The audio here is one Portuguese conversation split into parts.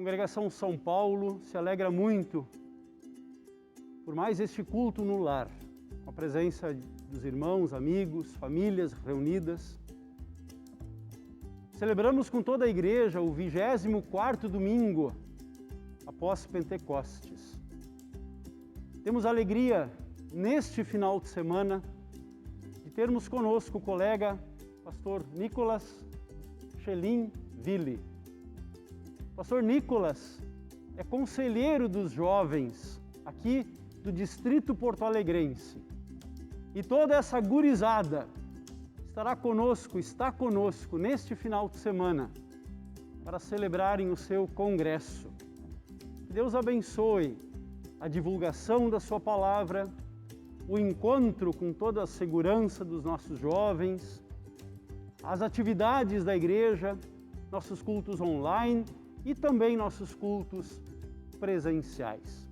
Congregação São Paulo se alegra muito por mais este culto no lar, com a presença dos irmãos, amigos, famílias reunidas. Celebramos com toda a igreja o 24º domingo após Pentecostes. Temos alegria neste final de semana de termos conosco o colega pastor Nicolas Schelin Ville. Pastor Nicolas é conselheiro dos jovens aqui do Distrito Porto Alegrense. E toda essa gurizada está conosco neste final de semana para celebrarem o seu congresso. Que Deus abençoe a divulgação da sua palavra, o encontro com toda a segurança dos nossos jovens, as atividades da igreja, nossos cultos online e também nossos cultos presenciais.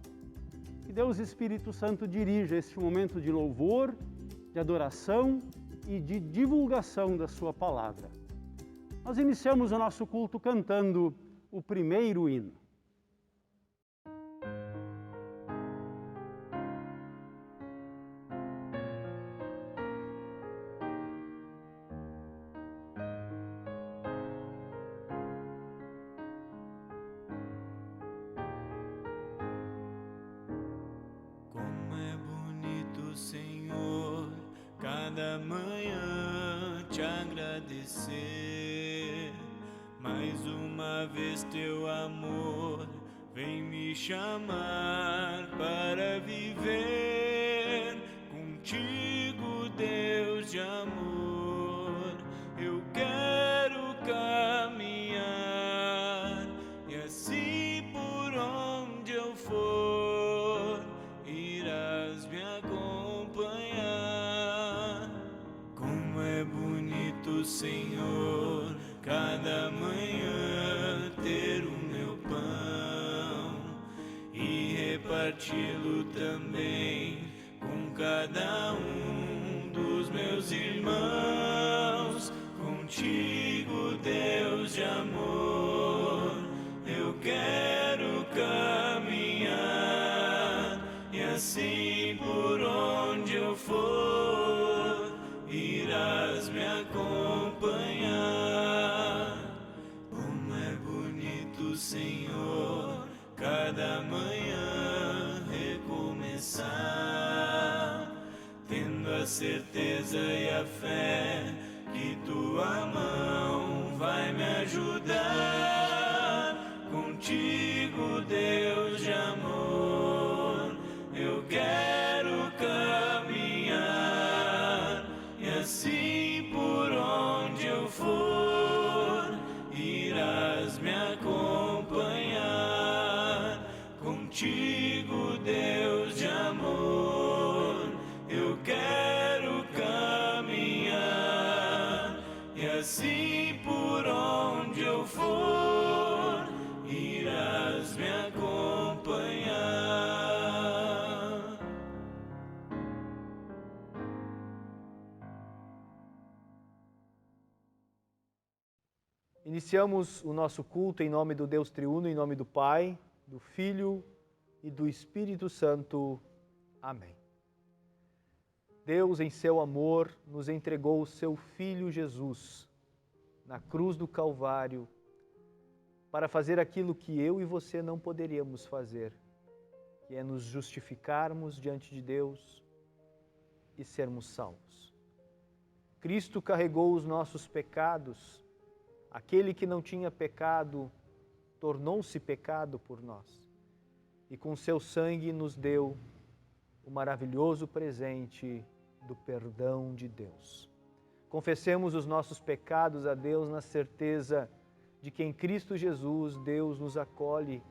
Que Deus Espírito Santo dirija este momento de louvor, de adoração e de divulgação da sua palavra. Nós iniciamos o nosso culto cantando o primeiro hino. Cada manhã te agradecer, mais uma vez teu amor vem me chamar para viver contigo, Deus de amor. Eu quero caminhar e assim por onde eu for irás me acompanhar. Senhor, cada manhã ter o meu pão e reparti-lo também com cada um dos meus irmãos. Contigo, Deus de amor, eu quero caminhar e assim por onde eu for irás me acompanhar. Como é bonito, Senhor, cada manhã recomeçar, tendo a certeza e a fé que tua mão vai me ajudar. Contigo, Deus de amor, eu quero caminhar e assim por onde eu for irás me acompanhar. Contigo, Deus de amor, eu quero caminhar e assim por onde eu for irás me acompanhar. Iniciamos o nosso culto em nome do Deus triuno, em nome do Pai, do Filho e do Espírito Santo. Amém. Deus, em seu amor, nos entregou o seu Filho Jesus na cruz do Calvário para fazer aquilo que eu e você não poderíamos fazer, que é nos justificarmos diante de Deus e sermos salvos. Cristo carregou os nossos pecados. Aquele que não tinha pecado tornou-se pecado por nós e com seu sangue nos deu o maravilhoso presente do perdão de Deus. Confessemos os nossos pecados a Deus na certeza de que em Cristo Jesus Deus nos acolhe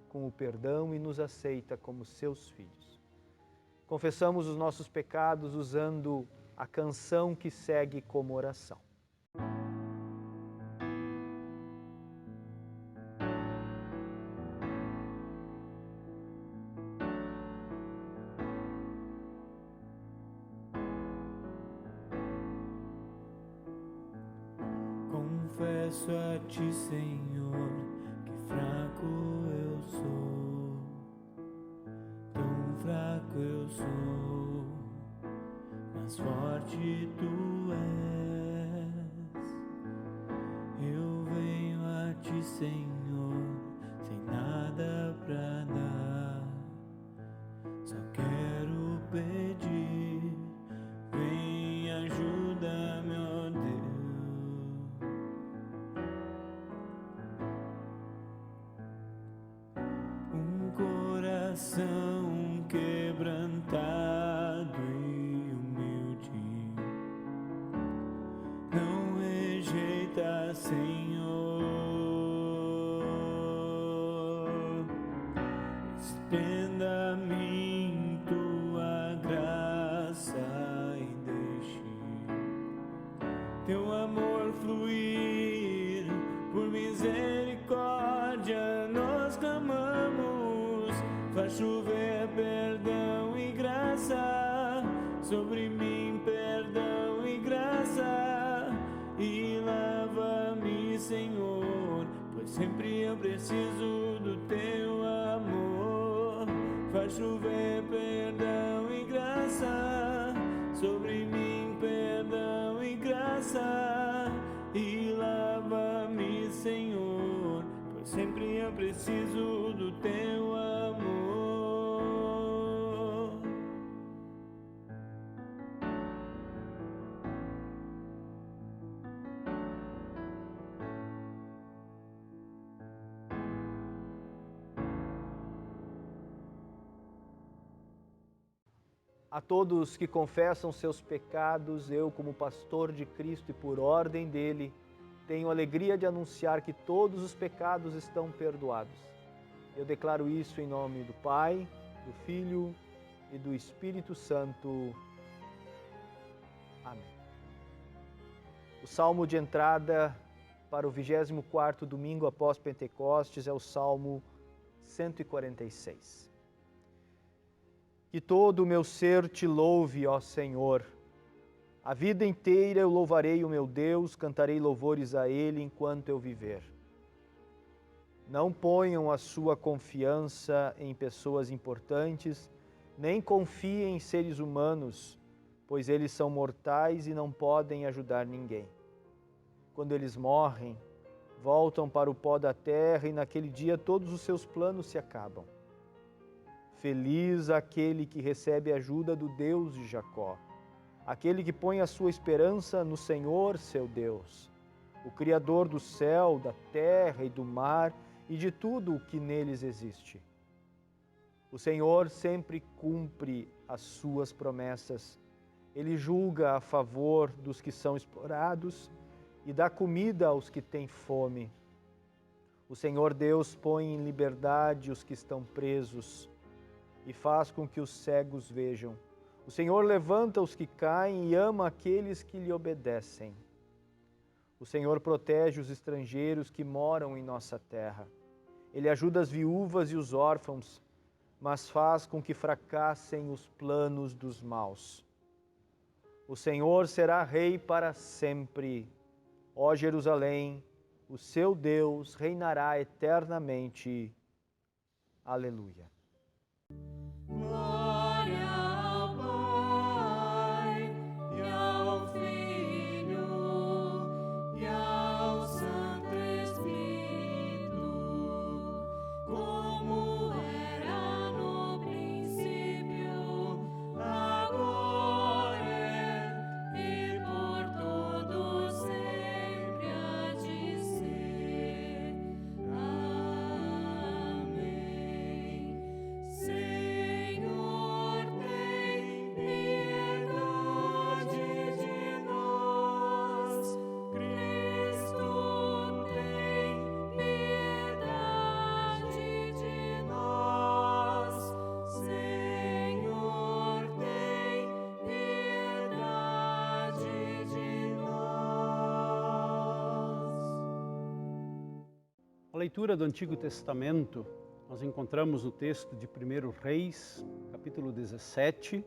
com o perdão e nos aceita como seus filhos. Confessamos os nossos pecados usando a canção que segue como oração. Confesso a ti, Senhor, que fraco forte tu és. Eu venho a ti, Senhor, sem nada pra dar. Só quero pedir, vem, ajuda-me, ó Deus. Um coração quebrantado e humilde, não rejeita, Senhor. Estenda a mim tua graça e deixe teu amor fluir. Por misericórdia nós clamamos, faz chover perdão e graça sobre mim, perdão e graça, e lava-me, Senhor, pois sempre eu preciso do teu amor. Faz chover perdão e graça sobre mim, perdão e graça, e lava-me, Senhor, pois sempre eu preciso do teu amor. A todos que confessam seus pecados, eu, como pastor de Cristo e por ordem dele, tenho a alegria de anunciar que todos os pecados estão perdoados. Eu declaro isso em nome do Pai, do Filho e do Espírito Santo. Amém. O salmo de entrada para o 24º domingo após Pentecostes é o Salmo 146. Que todo o meu ser te louve, ó Senhor. A vida inteira eu louvarei o meu Deus, cantarei louvores a Ele enquanto eu viver. Não ponham a sua confiança em pessoas importantes, nem confiem em seres humanos, pois eles são mortais e não podem ajudar ninguém. Quando eles morrem, voltam para o pó da terra e naquele dia todos os seus planos se acabam. Feliz aquele que recebe a ajuda do Deus de Jacó, aquele que põe a sua esperança no Senhor, seu Deus, o Criador do céu, da terra e do mar e de tudo o que neles existe. O Senhor sempre cumpre as suas promessas. Ele julga a favor dos que são explorados e dá comida aos que têm fome. O Senhor Deus põe em liberdade os que estão presos e faz com que os cegos vejam. O Senhor levanta os que caem e ama aqueles que lhe obedecem. O Senhor protege os estrangeiros que moram em nossa terra. Ele ajuda as viúvas e os órfãos, mas faz com que fracassem os planos dos maus. O Senhor será rei para sempre. Ó Jerusalém, o seu Deus reinará eternamente. Aleluia. Glória ao Pai, e ao Filho, e ao Santo Espírito, como era no princípio, agora e por todo sempre há de ser. Amém. Senhor, tem piedade de nós. Cristo, tem piedade de nós. Senhor, tem piedade de nós. A leitura do Antigo Testamento, nós encontramos no texto de 1 Reis, capítulo 17,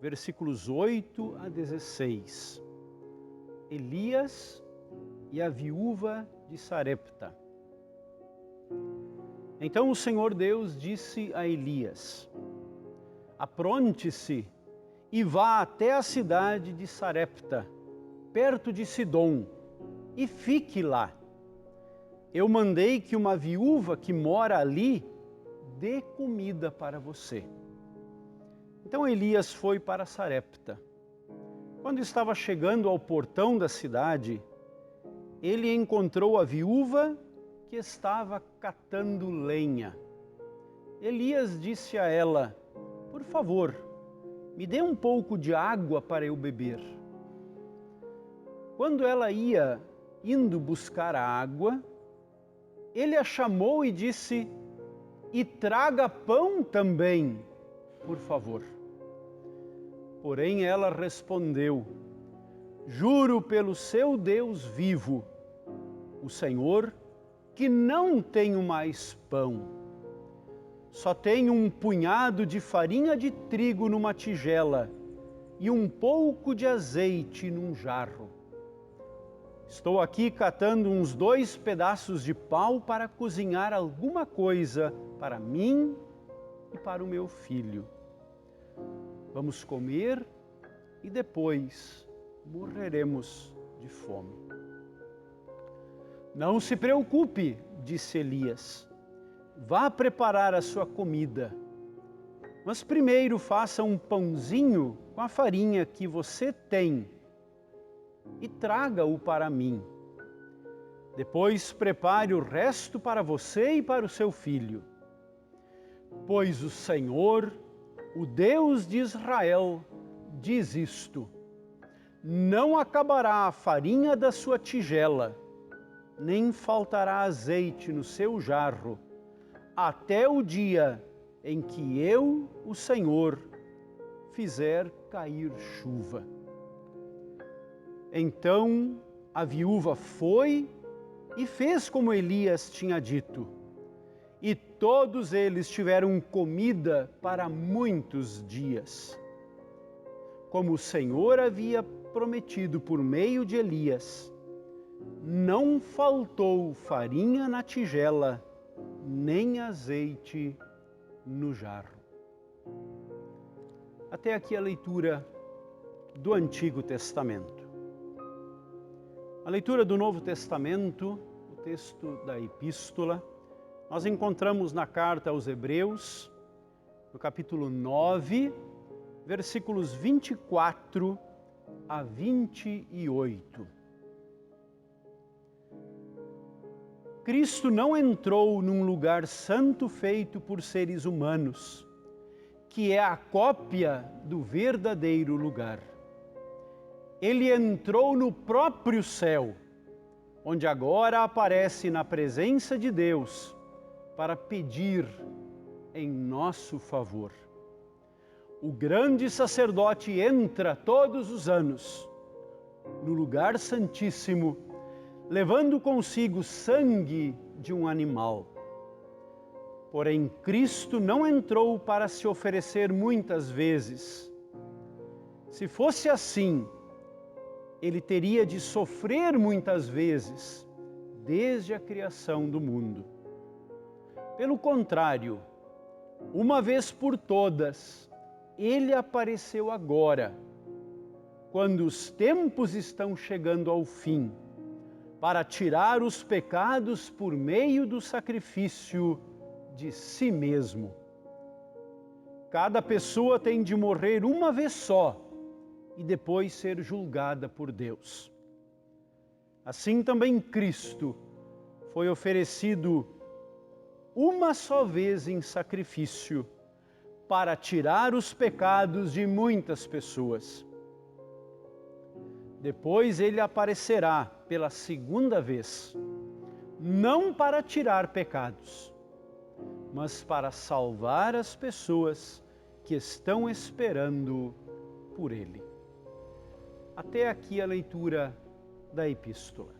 versículos 8 a 16. Elias e a viúva de Sarepta. Então o Senhor Deus disse a Elias: apronte-se e vá até a cidade de Sarepta, perto de Sidom, e fique lá. Eu mandei que uma viúva que mora ali dê comida para você. Então Elias foi para Sarepta. Quando estava chegando ao portão da cidade, ele encontrou a viúva que estava catando lenha. Elias disse a ela: por favor, me dê um pouco de água para eu beber. Quando ela ia indo buscar a água, ele a chamou e disse: e traga pão também, por favor. Porém ela respondeu: juro pelo seu Deus vivo, o Senhor, que não tenho mais pão. Só tenho um punhado de farinha de trigo numa tigela e um pouco de azeite num jarro. Estou aqui catando uns 2 pedaços de pau para cozinhar alguma coisa para mim e para o meu filho. Vamos comer e depois morreremos de fome. Não se preocupe, disse Elias. Vá preparar a sua comida. Mas primeiro faça um pãozinho com a farinha que você tem e traga-o para mim. Depois prepare o resto para você e para o seu filho. Pois o Senhor, o Deus de Israel, diz isto: não acabará a farinha da sua tigela, nem faltará azeite no seu jarro, até o dia em que eu, o Senhor, fizer cair chuva. Então a viúva foi e fez como Elias tinha dito, e todos eles tiveram comida para muitos dias. Como o Senhor havia prometido por meio de Elias, não faltou farinha na tigela, nem azeite no jarro. Até aqui a leitura do Antigo Testamento. A leitura do Novo Testamento, o texto da Epístola, nós encontramos na carta aos Hebreus, no capítulo 9, versículos 24 a 28. Cristo não entrou num lugar santo feito por seres humanos, que é a cópia do verdadeiro lugar. Ele entrou no próprio céu, onde agora aparece na presença de Deus para pedir em nosso favor. O grande sacerdote entra todos os anos no lugar santíssimo, levando consigo sangue de um animal. Porém, Cristo não entrou para se oferecer muitas vezes. Se fosse assim, ele teria de sofrer muitas vezes, desde a criação do mundo. Pelo contrário, uma vez por todas, ele apareceu agora, quando os tempos estão chegando ao fim, para tirar os pecados por meio do sacrifício de si mesmo. Cada pessoa tem de morrer uma vez só e depois ser julgada por Deus. Assim também Cristo foi oferecido uma só vez em sacrifício para tirar os pecados de muitas pessoas. Depois ele aparecerá pela segunda vez, não para tirar pecados, mas para salvar as pessoas que estão esperando por ele. Até aqui a leitura da Epístola.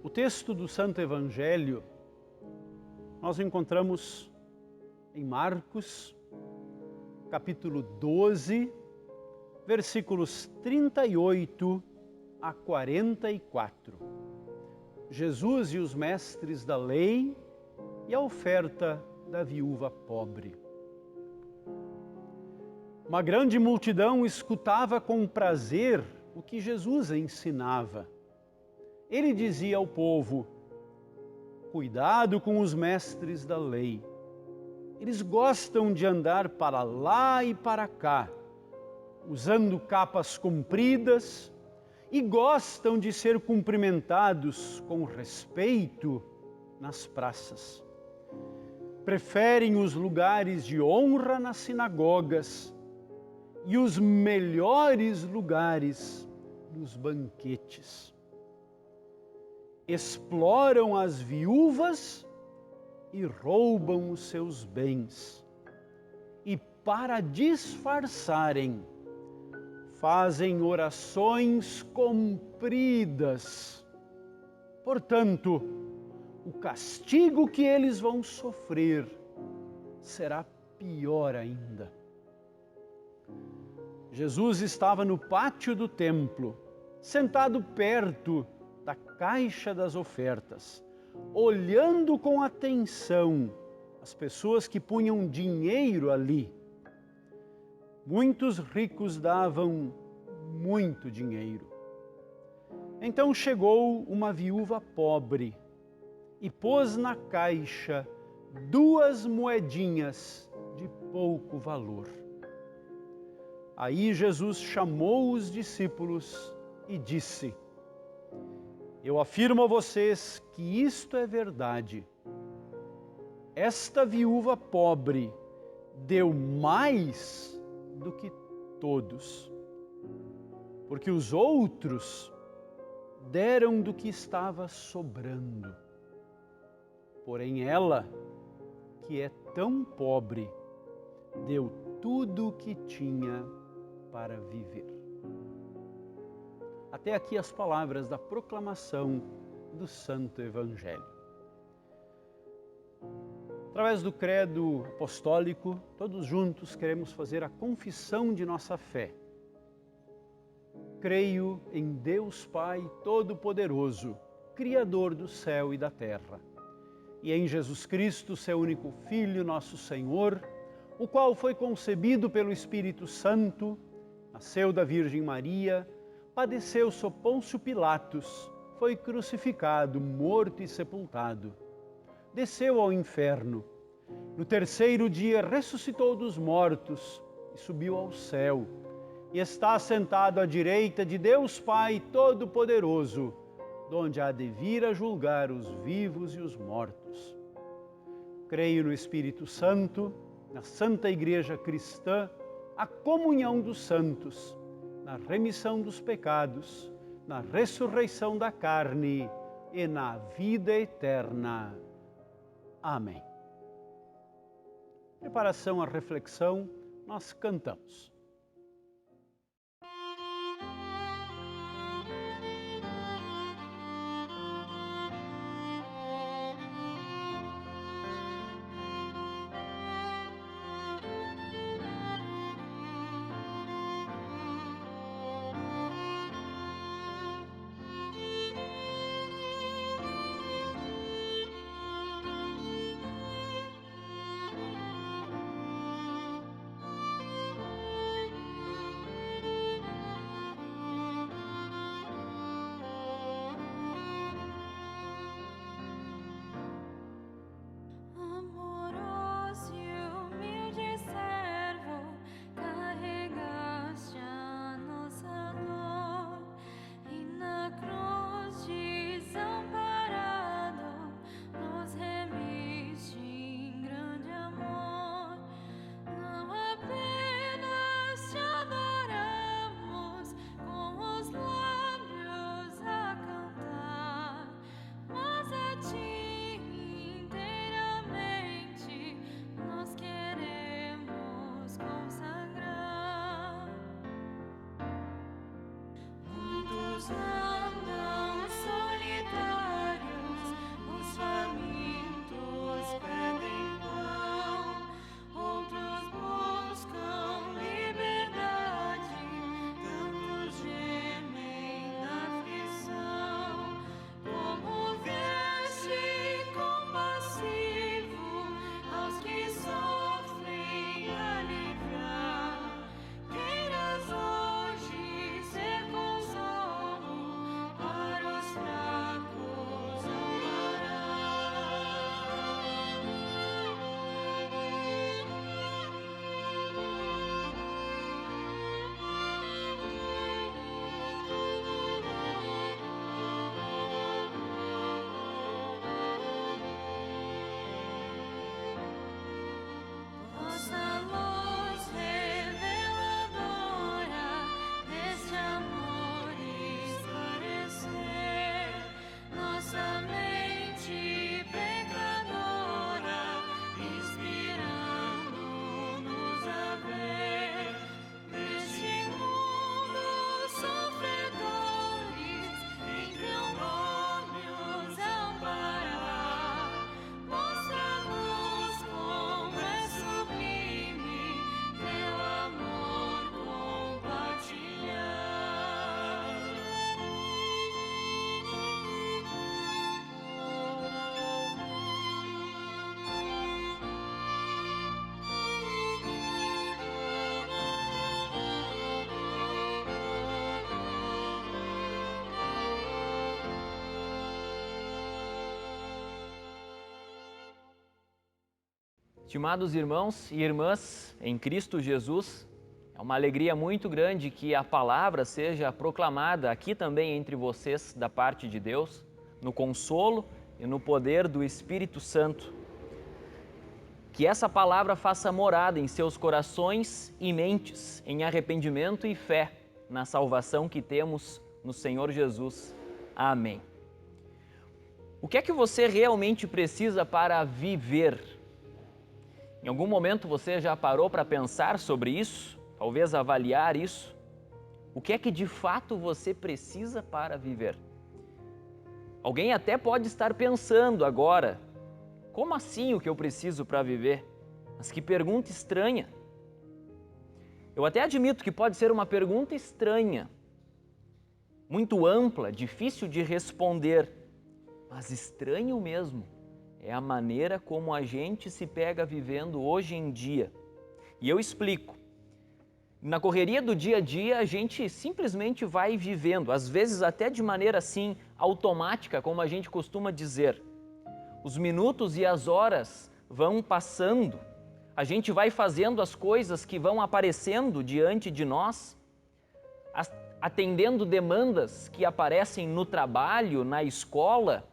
O texto do Santo Evangelho nós encontramos em Marcos, capítulo 12, versículos 38 a 44. Jesus e os mestres da lei e a oferta da viúva pobre. Uma grande multidão escutava com prazer o que Jesus ensinava. Ele dizia ao povo: cuidado com os mestres da lei. Eles gostam de andar para lá e para cá, usando capas compridas, e gostam de ser cumprimentados com respeito nas praças. Preferem os lugares de honra nas sinagogas e os melhores lugares nos banquetes. Exploram as viúvas e roubam os seus bens. E para disfarçarem, fazem orações compridas. Portanto, o castigo que eles vão sofrer será pior ainda. Jesus estava no pátio do templo, sentado perto da caixa das ofertas, olhando com atenção as pessoas que punham dinheiro ali. Muitos ricos davam muito dinheiro. Então chegou uma viúva pobre e pôs na caixa 2 moedinhas de pouco valor. Aí Jesus chamou os discípulos e disse: eu afirmo a vocês que isto é verdade. Esta viúva pobre deu mais do que todos, porque os outros deram do que estava sobrando. Porém ela, que é tão pobre, deu tudo o que tinha para viver. Até aqui as palavras da proclamação do Santo Evangelho. Através do credo apostólico, todos juntos queremos fazer a confissão de nossa fé. Creio em Deus Pai Todo-Poderoso, Criador do céu e da terra, e em Jesus Cristo, seu único Filho, nosso Senhor, o qual foi concebido pelo Espírito Santo, nasceu da Virgem Maria, padeceu sob Pôncio Pilatos, foi crucificado, morto e sepultado. Desceu ao inferno. No terceiro dia ressuscitou dos mortos e subiu ao céu. E está sentado à direita de Deus Pai Todo-Poderoso, donde há de vir a julgar os vivos e os mortos. Creio no Espírito Santo, na Santa Igreja Cristã, a comunhão dos santos, na remissão dos pecados, na ressurreição da carne e na vida eterna. Amém. Preparação à reflexão, nós cantamos. Estimados irmãos e irmãs em Cristo Jesus, é uma alegria muito grande que a palavra seja proclamada aqui também entre vocês da parte de Deus, no consolo e no poder do Espírito Santo. Que essa palavra faça morada em seus corações e mentes, em arrependimento e fé na salvação que temos no Senhor Jesus. Amém. O que é que você realmente precisa para viver? Em algum momento você já parou para pensar sobre isso? Talvez avaliar isso? O que é que de fato você precisa para viver? Alguém até pode estar pensando agora, como assim o que eu preciso para viver? Mas que pergunta estranha. Eu até admito que pode ser uma pergunta estranha, muito ampla, difícil de responder, mas estranho mesmo é a maneira como a gente se pega vivendo hoje em dia. E eu explico. Na correria do dia a dia, a gente simplesmente vai vivendo, às vezes até de maneira assim automática, como a gente costuma dizer. Os minutos e as horas vão passando, a gente vai fazendo as coisas que vão aparecendo diante de nós, atendendo demandas que aparecem no trabalho, na escola,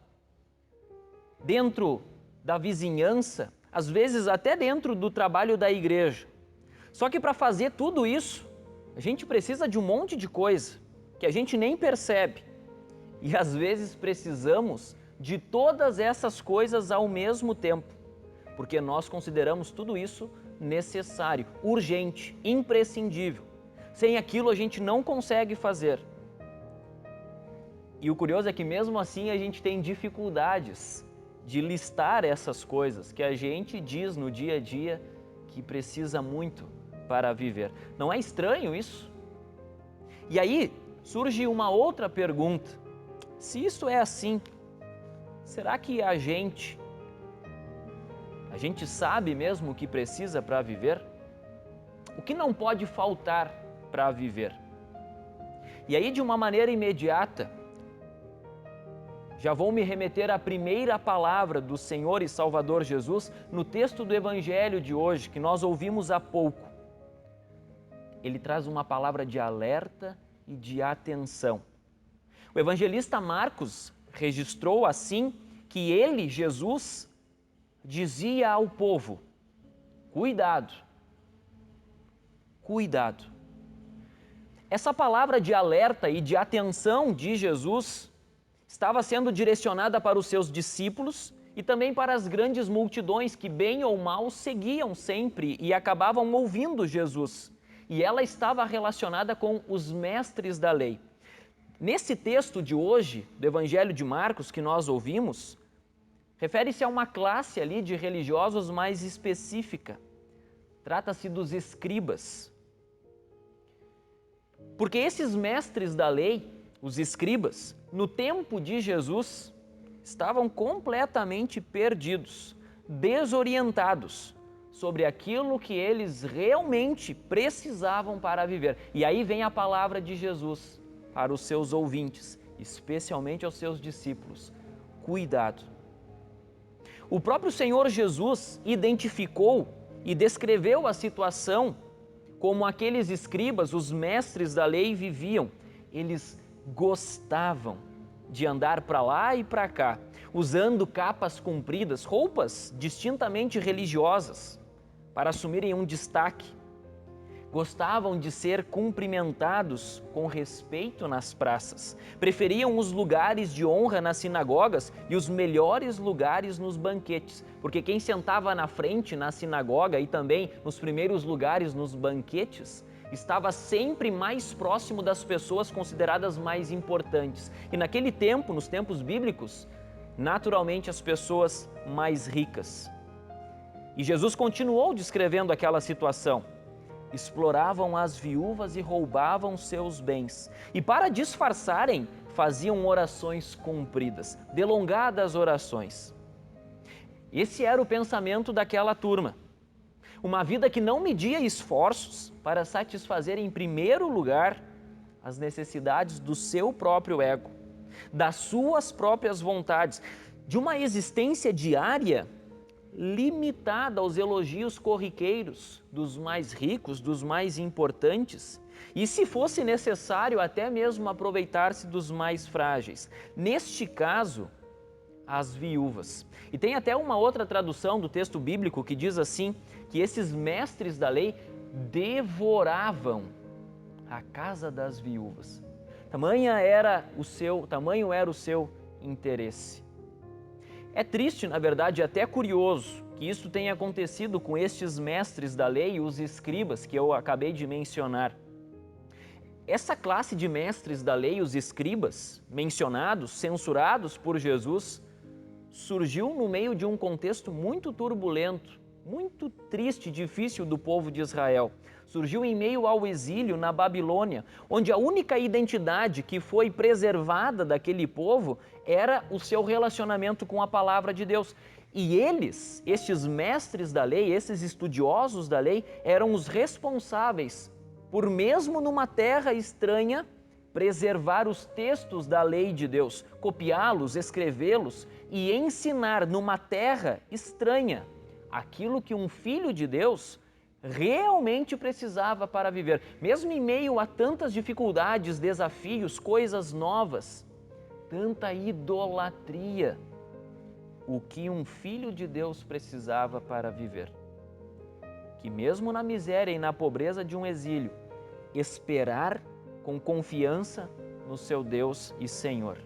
dentro da vizinhança, às vezes até dentro do trabalho da igreja. Só que para fazer tudo isso, a gente precisa de um monte de coisa que a gente nem percebe. E às vezes precisamos de todas essas coisas ao mesmo tempo, porque nós consideramos tudo isso necessário, urgente, imprescindível. Sem aquilo a gente não consegue fazer. E o curioso é que mesmo assim a gente tem dificuldades de listar essas coisas que a gente diz no dia a dia que precisa muito para viver. Não é estranho isso? E aí surge uma outra pergunta. Se isso é assim, será que a gente sabe mesmo o que precisa para viver? O que não pode faltar para viver? E aí, de uma maneira imediata, já vou me remeter à primeira palavra do Senhor e Salvador Jesus no texto do Evangelho de hoje, que nós ouvimos há pouco. Ele traz uma palavra de alerta e de atenção. O evangelista Marcos registrou assim que ele, Jesus, dizia ao povo: cuidado, cuidado. Essa palavra de alerta e de atenção de Jesus estava sendo direcionada para os seus discípulos e também para as grandes multidões que, bem ou mal, seguiam sempre e acabavam ouvindo Jesus. E ela estava relacionada com os mestres da lei. Nesse texto de hoje, do Evangelho de Marcos, que nós ouvimos, refere-se a uma classe ali de religiosos mais específica. Trata-se dos escribas. Porque esses mestres da lei, os escribas, no tempo de Jesus, estavam completamente perdidos, desorientados sobre aquilo que eles realmente precisavam para viver. E aí vem a palavra de Jesus para os seus ouvintes, especialmente aos seus discípulos: cuidado. O próprio Senhor Jesus identificou e descreveu a situação como aqueles escribas, os mestres da lei, viviam. Eles gostavam de andar para lá e para cá, usando capas compridas, roupas distintamente religiosas, para assumirem um destaque. Gostavam de ser cumprimentados com respeito nas praças. Preferiam os lugares de honra nas sinagogas e os melhores lugares nos banquetes, porque quem sentava na frente na sinagoga e também nos primeiros lugares nos banquetes estava sempre mais próximo das pessoas consideradas mais importantes. E naquele tempo, nos tempos bíblicos, naturalmente as pessoas mais ricas. E Jesus continuou descrevendo aquela situação. Exploravam as viúvas e roubavam seus bens. E para disfarçarem, faziam orações compridas, delongadas orações. Esse era o pensamento daquela turma. Uma vida que não media esforços para satisfazer em primeiro lugar as necessidades do seu próprio ego, das suas próprias vontades, de uma existência diária limitada aos elogios corriqueiros dos mais ricos, dos mais importantes, e, se fosse necessário, até mesmo aproveitar-se dos mais frágeis. Neste caso, as viúvas. E tem até uma outra tradução do texto bíblico que diz assim, que esses mestres da lei devoravam a casa das viúvas. Tamanho era o seu interesse. É triste, na verdade, até curioso que isso tenha acontecido com estes mestres da lei, os escribas, que eu acabei de mencionar. Essa classe de mestres da lei, os escribas, mencionados, censurados por Jesus, surgiu no meio de um contexto muito turbulento, muito triste e difícil do povo de Israel. Surgiu em meio ao exílio na Babilônia, onde a única identidade que foi preservada daquele povo era o seu relacionamento com a palavra de Deus. E eles, estes mestres da lei, esses estudiosos da lei, eram os responsáveis por, mesmo numa terra estranha, preservar os textos da lei de Deus, copiá-los, escrevê-los e ensinar numa terra estranha aquilo que um filho de Deus realmente precisava para viver. Mesmo em meio a tantas dificuldades, desafios, coisas novas, tanta idolatria, o que um filho de Deus precisava para viver. Que mesmo na miséria e na pobreza de um exílio, esperar com confiança no seu Deus e Senhor.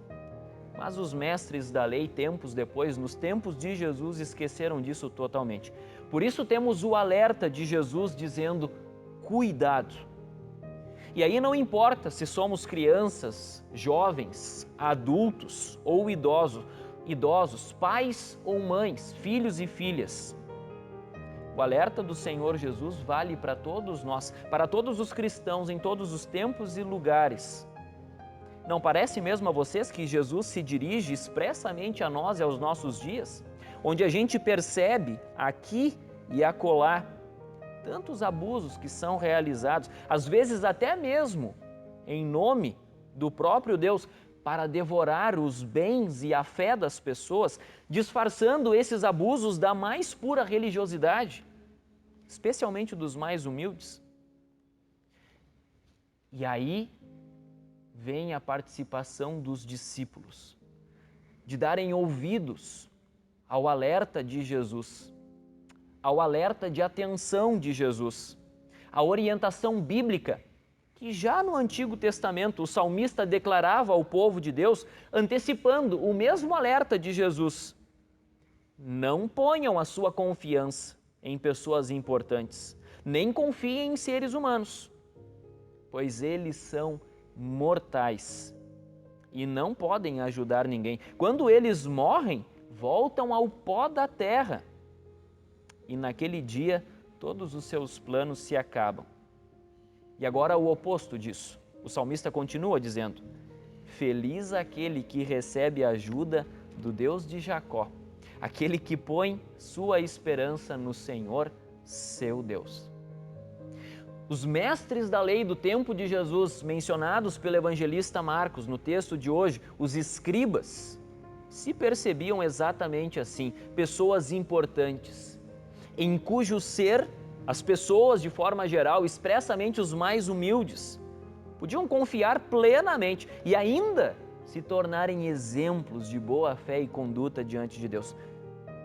Mas os mestres da lei, tempos depois, nos tempos de Jesus, esqueceram disso totalmente. Por isso temos o alerta de Jesus dizendo, cuidado. E aí não importa se somos crianças, jovens, adultos ou idosos, pais ou mães, filhos e filhas. O alerta do Senhor Jesus vale para todos nós, para todos os cristãos em todos os tempos e lugares. Não parece mesmo a vocês que Jesus se dirige expressamente a nós e aos nossos dias? Onde a gente percebe aqui e acolá tantos abusos que são realizados, às vezes até mesmo em nome do próprio Deus, para devorar os bens e a fé das pessoas, disfarçando esses abusos da mais pura religiosidade, especialmente dos mais humildes. E aí vem a participação dos discípulos, de darem ouvidos ao alerta de Jesus, ao alerta de atenção de Jesus, a orientação bíblica que já no Antigo Testamento o salmista declarava ao povo de Deus, antecipando o mesmo alerta de Jesus. Não ponham a sua confiança em pessoas importantes, nem confiem em seres humanos, pois eles são mortais e não podem ajudar ninguém. Quando eles morrem, voltam ao pó da terra e naquele dia todos os seus planos se acabam. E agora o oposto disso. O salmista continua dizendo, feliz aquele que recebe a ajuda do Deus de Jacó, aquele que põe sua esperança no Senhor, seu Deus. Os mestres da lei do tempo de Jesus, mencionados pelo evangelista Marcos no texto de hoje, os escribas, se percebiam exatamente assim, pessoas importantes, em cujo ser as pessoas, de forma geral, expressamente os mais humildes, podiam confiar plenamente e ainda se tornarem exemplos de boa fé e conduta diante de Deus.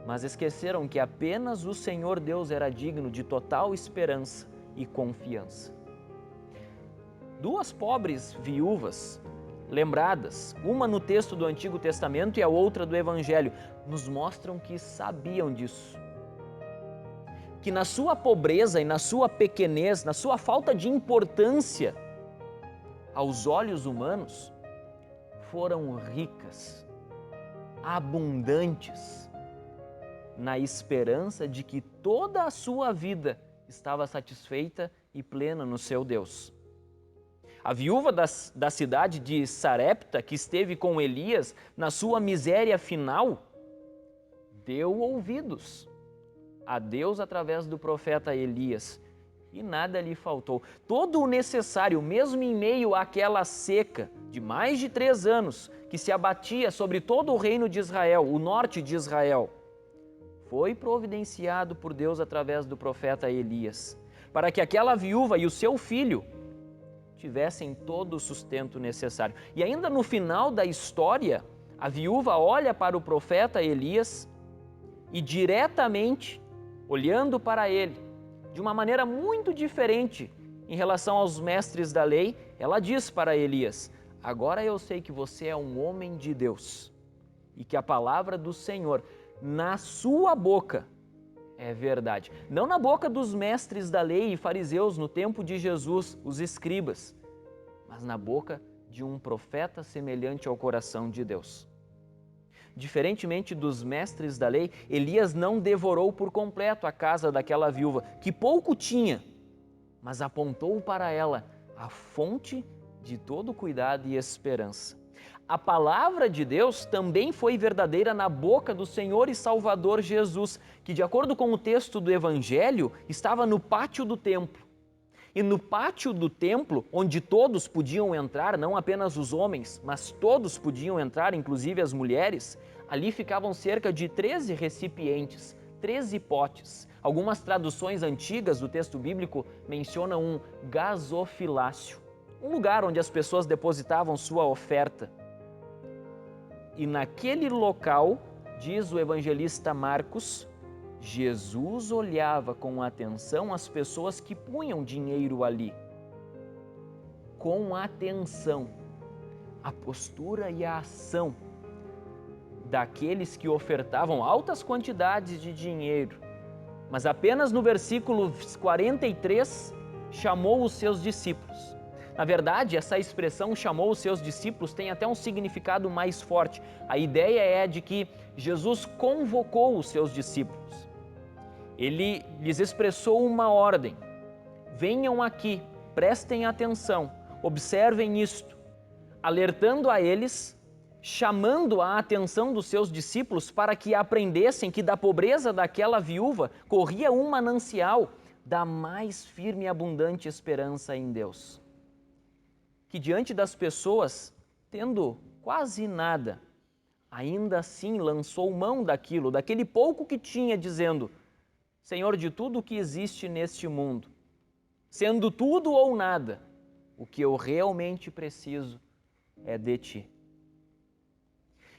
Mas esqueceram que apenas o Senhor Deus era digno de total esperança e confiança. Duas pobres viúvas, lembradas, uma no texto do Antigo Testamento e a outra do Evangelho, nos mostram que sabiam disso. Que na sua pobreza e na sua pequenez, na sua falta de importância aos olhos humanos, foram ricas, abundantes, na esperança de que toda a sua vida estava satisfeita e plena no seu Deus. A viúva da cidade de Sarepta, que esteve com Elias na sua miséria final, deu ouvidos a Deus através do profeta Elias, e nada lhe faltou. Todo o necessário, mesmo em meio àquela seca de mais de 3 anos, que se abatia sobre todo o reino de Israel, o norte de Israel, foi providenciado por Deus através do profeta Elias, para que aquela viúva e o seu filho tivessem todo o sustento necessário. E ainda no final da história, a viúva olha para o profeta Elias e diretamente, olhando para ele, de uma maneira muito diferente em relação aos mestres da lei, ela diz para Elias: agora eu sei que você é um homem de Deus e que a palavra do Senhor na sua boca é verdade. Não na boca dos mestres da lei e fariseus no tempo de Jesus, os escribas, mas na boca de um profeta semelhante ao coração de Deus. Diferentemente dos mestres da lei, Elias não devorou por completo a casa daquela viúva, que pouco tinha, mas apontou para ela a fonte de todo cuidado e esperança. A palavra de Deus também foi verdadeira na boca do Senhor e Salvador Jesus, que, de acordo com o texto do Evangelho, estava no pátio do templo. E no pátio do templo, onde todos podiam entrar, não apenas os homens, mas todos podiam entrar, inclusive as mulheres, ali ficavam cerca de 13 recipientes, 13 potes. Algumas traduções antigas do texto bíblico mencionam um gasofilácio, um lugar onde as pessoas depositavam sua oferta. E naquele local, diz o evangelista Marcos, Jesus olhava com atenção as pessoas que punham dinheiro ali. Com atenção, a postura e a ação daqueles que ofertavam altas quantidades de dinheiro. Mas apenas no versículo 43 chamou os seus discípulos. Na verdade, essa expressão chamou os seus discípulos tem até um significado mais forte. A ideia é de que Jesus convocou os seus discípulos. Ele lhes expressou uma ordem: venham aqui, prestem atenção, observem isto, alertando a eles, chamando a atenção dos seus discípulos para que aprendessem que da pobreza daquela viúva corria um manancial da mais firme e abundante esperança em Deus. Que diante das pessoas, tendo quase nada, ainda assim lançou mão daquele pouco que tinha, dizendo: Senhor, de tudo o que existe neste mundo, sendo tudo ou nada, o que eu realmente preciso é de Ti.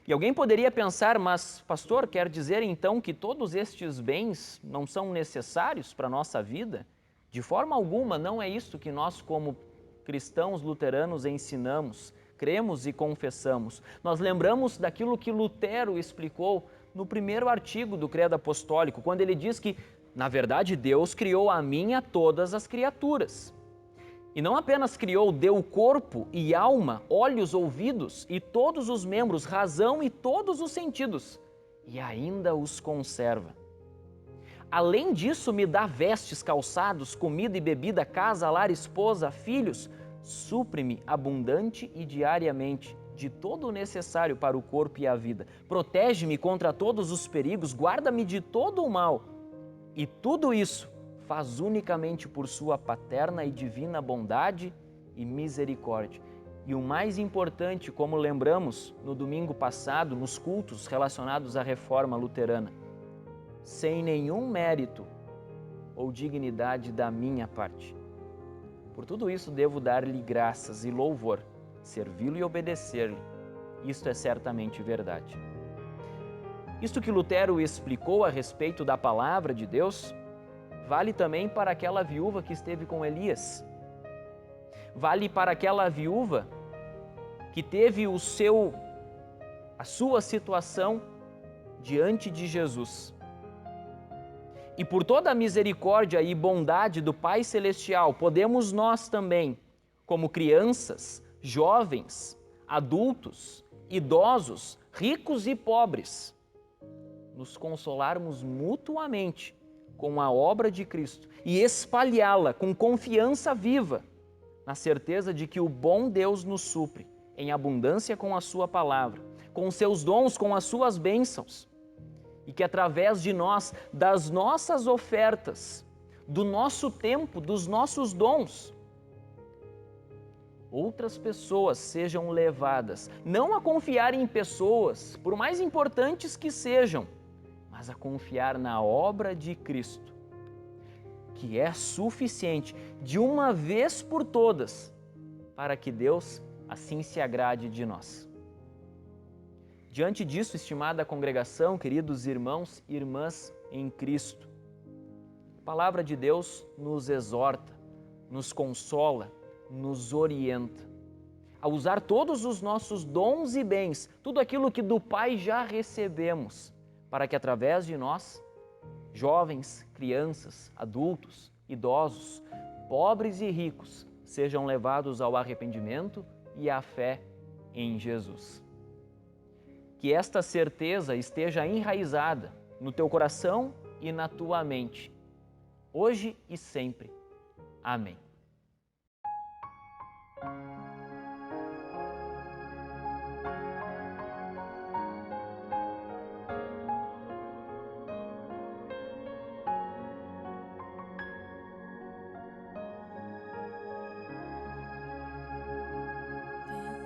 E alguém poderia pensar: mas, pastor, quer dizer então que todos estes bens não são necessários para a nossa vida? De forma alguma, não é isso que nós, como cristãos luteranos, ensinamos, cremos e confessamos. Nós lembramos daquilo que Lutero explicou no primeiro artigo do Credo Apostólico, quando ele diz que, na verdade, Deus criou a mim e a todas as criaturas. E não apenas criou, deu corpo e alma, olhos, ouvidos e todos os membros, razão e todos os sentidos, e ainda os conserva. Além disso, me dá vestes, calçados, comida e bebida, casa, lar, esposa, filhos, supre-me abundante e diariamente de todo o necessário para o corpo e a vida. Protege-me contra todos os perigos, guarda-me de todo o mal. E tudo isso faz unicamente por sua paterna e divina bondade e misericórdia. E o mais importante, como lembramos no domingo passado, nos cultos relacionados à reforma luterana, sem nenhum mérito ou dignidade da minha parte. Por tudo isso devo dar-lhe graças e louvor, servi-lo e obedecer-lhe. Isto é certamente verdade. Isto que Lutero explicou a respeito da palavra de Deus vale também para aquela viúva que esteve com Elias. Vale para aquela viúva que teve a sua situação diante de Jesus. E por toda a misericórdia e bondade do Pai Celestial, podemos nós também, como crianças, jovens, adultos, idosos, ricos e pobres, nos consolarmos mutuamente com a obra de Cristo e espalhá-la com confiança viva, na certeza de que o bom Deus nos supre em abundância com a sua palavra, com os seus dons, com as suas bênçãos, e que através de nós, das nossas ofertas, do nosso tempo, dos nossos dons, outras pessoas sejam levadas, não a confiar em pessoas, por mais importantes que sejam, mas a confiar na obra de Cristo, que é suficiente de uma vez por todas para que Deus assim se agrade de nós. Diante disso, estimada congregação, queridos irmãos e irmãs em Cristo, a palavra de Deus nos exorta, nos consola, nos orienta a usar todos os nossos dons e bens, tudo aquilo que do Pai já recebemos, para que através de nós, jovens, crianças, adultos, idosos, pobres e ricos, sejam levados ao arrependimento e à fé em Jesus. Que esta certeza esteja enraizada no teu coração e na tua mente, hoje e sempre. Amém.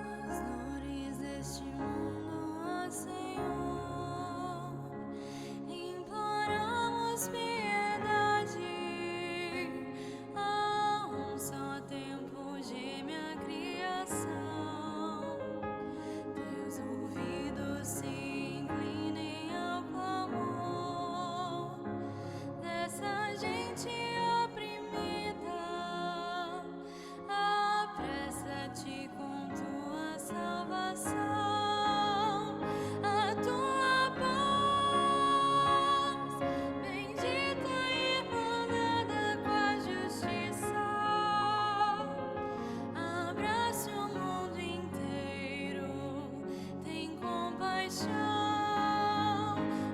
Pelas dores deste mundo, ó Senhor, imploramos piedade. Há um só tempo geme a criação. Teus ouvidos se inclinem ao clamor dessa gente oprimida. Apressa-te com tua salvação, a tua paz, bendita e irmanada com a justiça. Abrace o mundo inteiro, tem compaixão,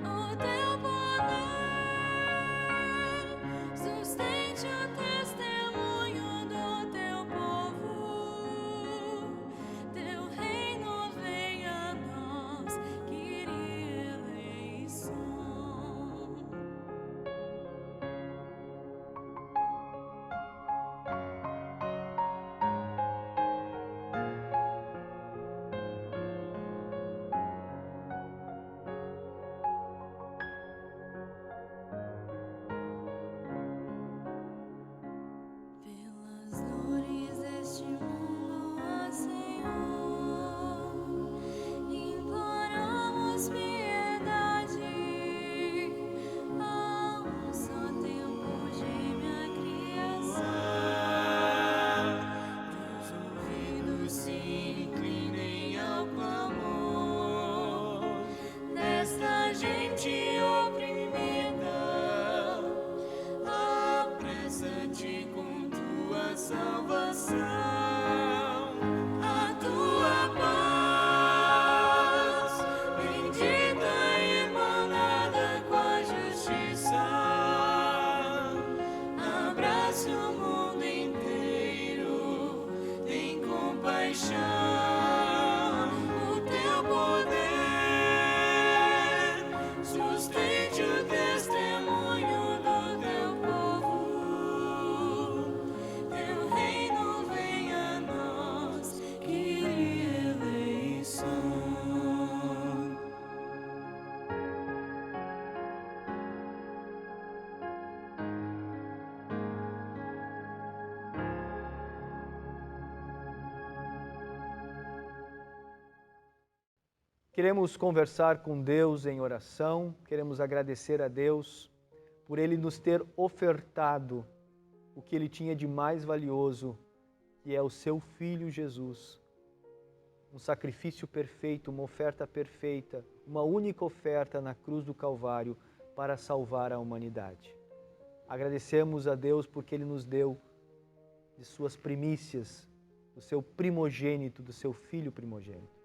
o teu poder sustente o testemunho do teu povo. Teu reino venha a nós, Kyrie eleison. Pelas dores deste mundo, ó Senhor, imploramos piedade. Há um só tempo geme a criação. Teus ouvidos se inclinem ao clamor desta gente oprimida. Apressa-te com tua salvação, a tua paz, bendita e irmanada com a justiça. Abrace o mundo inteiro, tem compaixão, o teu poder sustente o testemunho do teu povo. Teu reino venha a nós, Kyrie eleison. Queremos conversar com Deus em oração, queremos agradecer a Deus por Ele nos ter ofertado o que Ele tinha de mais valioso, que é o Seu Filho Jesus. Um sacrifício perfeito, uma oferta perfeita, uma única oferta na cruz do Calvário para salvar a humanidade. Agradecemos a Deus porque Ele nos deu de Suas primícias, do Seu primogênito, do Seu Filho primogênito.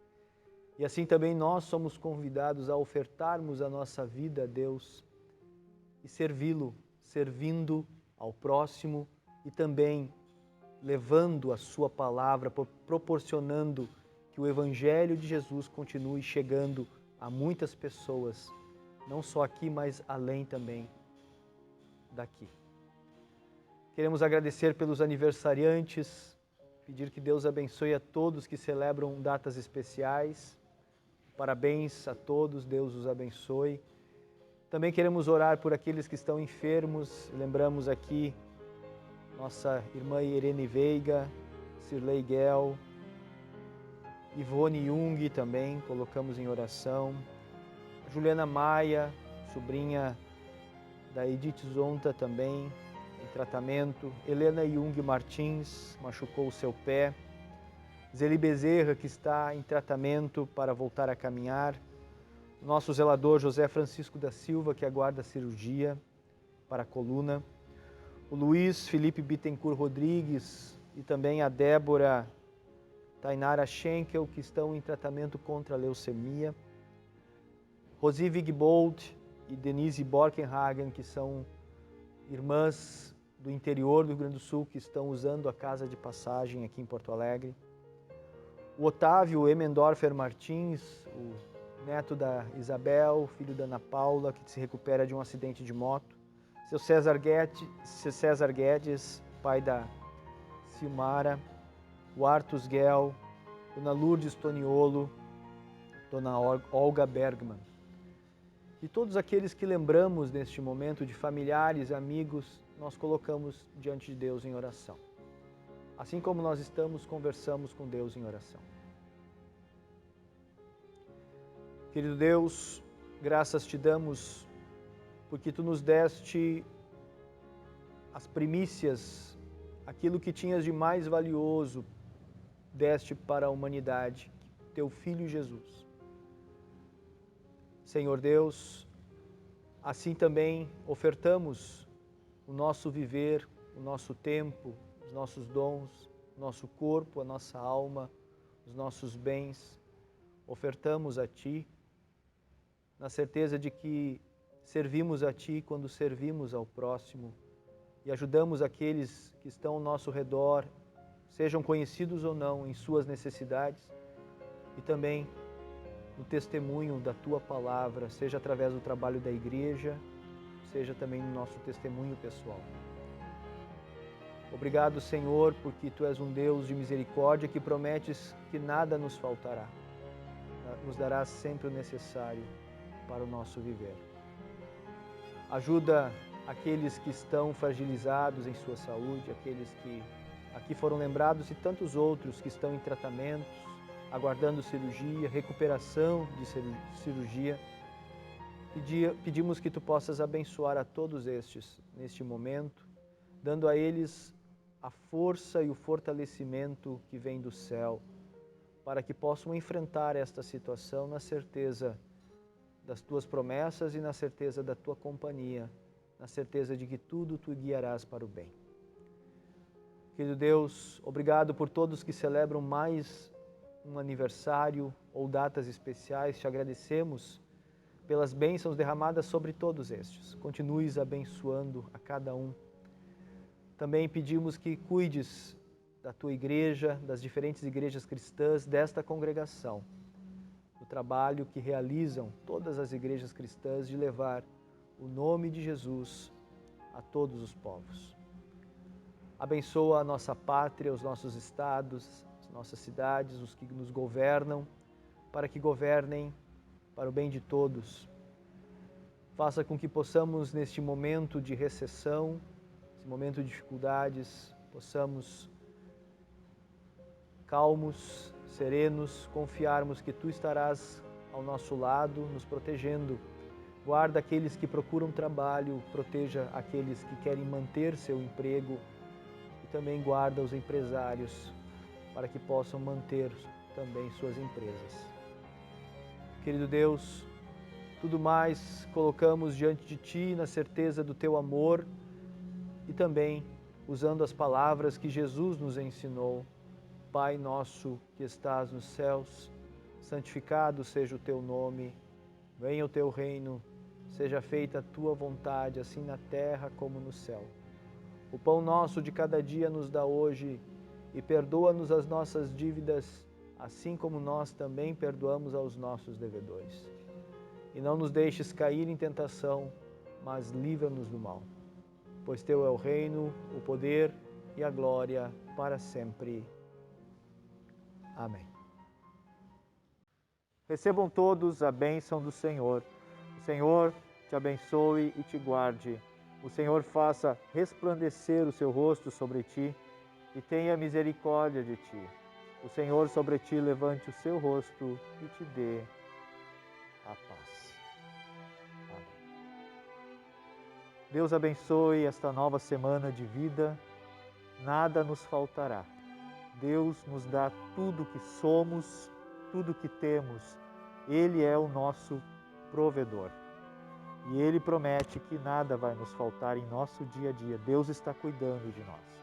E assim também nós somos convidados a ofertarmos a nossa vida a Deus e servi-lo, servindo ao próximo e também levando a sua palavra, proporcionando que o Evangelho de Jesus continue chegando a muitas pessoas, não só aqui, mas além também daqui. Queremos agradecer pelos aniversariantes, pedir que Deus abençoe a todos que celebram datas especiais. Parabéns a todos, Deus os abençoe. Também queremos orar por aqueles que estão enfermos. Lembramos aqui nossa irmã Irene Veiga, Cirlei Guel, Ivone Jung também, colocamos em oração. Juliana Maia, sobrinha da Edith Zonta também, em tratamento. Helena Jung Martins, machucou o seu pé. Zeli Bezerra, que está em tratamento para voltar a caminhar. Nosso zelador José Francisco da Silva, que aguarda a cirurgia para a coluna. O Luiz Felipe Bittencourt Rodrigues e também a Débora Tainara Schenkel, que estão em tratamento contra a leucemia. Rosi Wigbold e Denise Borkenhagen, que são irmãs do interior do Rio Grande do Sul, que estão usando a casa de passagem aqui em Porto Alegre. O Otávio Emendorfer Martins, o neto da Isabel, filho da Ana Paula, que se recupera de um acidente de moto. Seu César Guedes, pai da Silmara. O Artus Guel, Dona Lourdes Toniolo, Dona Olga Bergman. E todos aqueles que lembramos neste momento de familiares, amigos, nós colocamos diante de Deus em oração. Assim como nós estamos, conversamos com Deus em oração. Querido Deus, graças te damos porque tu nos deste as primícias, aquilo que tinhas de mais valioso, deste para a humanidade, teu Filho Jesus. Senhor Deus, assim também ofertamos o nosso viver, o nosso tempo, os nossos dons, o nosso corpo, a nossa alma, os nossos bens, ofertamos a Ti, na certeza de que servimos a Ti quando servimos ao próximo e ajudamos aqueles que estão ao nosso redor, sejam conhecidos ou não, em suas necessidades e também no testemunho da Tua Palavra, seja através do trabalho da igreja, seja também no nosso testemunho pessoal. Obrigado, Senhor, porque Tu és um Deus de misericórdia que prometes que nada nos faltará. Nos darás sempre o necessário para o nosso viver. Ajuda aqueles que estão fragilizados em sua saúde, aqueles que aqui foram lembrados e tantos outros que estão em tratamentos, aguardando cirurgia, recuperação de cirurgia. Pedimos que Tu possas abençoar a todos estes neste momento, dando a eles a força e o fortalecimento que vem do céu, para que possam enfrentar esta situação na certeza das Tuas promessas e na certeza da Tua companhia, na certeza de que tudo Tu guiarás para o bem. Querido Deus, obrigado por todos que celebram mais um aniversário ou datas especiais. Te agradecemos pelas bênçãos derramadas sobre todos estes. Continues abençoando a cada um. Também pedimos que cuides da Tua igreja, das diferentes igrejas cristãs, desta congregação, do trabalho que realizam todas as igrejas cristãs de levar o nome de Jesus a todos os povos. Abençoa a nossa pátria, os nossos estados, as nossas cidades, os que nos governam, para que governem para o bem de todos. Faça com que possamos, neste momento de recessão, nesse momento de dificuldades, possamos, calmos, serenos, confiarmos que Tu estarás ao nosso lado, nos protegendo. Guarda aqueles que procuram trabalho, proteja aqueles que querem manter seu emprego e também guarda os empresários para que possam manter também suas empresas. Querido Deus, tudo mais colocamos diante de Ti na certeza do Teu amor e também usando as palavras que Jesus nos ensinou. Pai nosso que estás nos céus, santificado seja o Teu nome, venha o Teu reino, seja feita a Tua vontade, assim na terra como no céu. O pão nosso de cada dia nos dá hoje e perdoa-nos as nossas dívidas, assim como nós também perdoamos aos nossos devedores. E não nos deixes cair em tentação, mas livra-nos do mal. Pois Teu é o reino, o poder e a glória para sempre. Amém. Recebam todos a bênção do Senhor. O Senhor te te abençoe e te guarde. O Senhor faça resplandecer o seu rosto sobre ti e tenha misericórdia de ti. O Senhor sobre ti levante o seu rosto e te dê a paz. Amém. Deus abençoe esta nova semana de vida. Nada nos faltará. Deus nos dá tudo que somos, tudo que temos. Ele é o nosso provedor. E Ele promete que nada vai nos faltar em nosso dia a dia. Deus está cuidando de nós.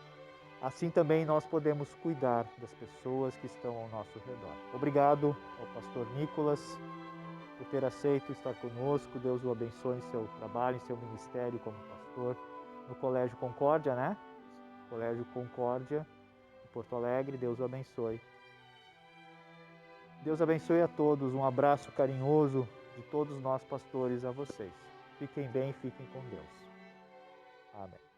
Assim também nós podemos cuidar das pessoas que estão ao nosso redor. Obrigado ao pastor Nicolas por ter aceito estar conosco. Deus o abençoe em seu trabalho, em seu ministério como pastor no Colégio Concórdia, né? Colégio Concórdia, em Porto Alegre. Deus o abençoe. Deus abençoe a todos. Um abraço carinhoso de todos nós pastores a vocês. Fiquem bem, fiquem com Deus. Amém.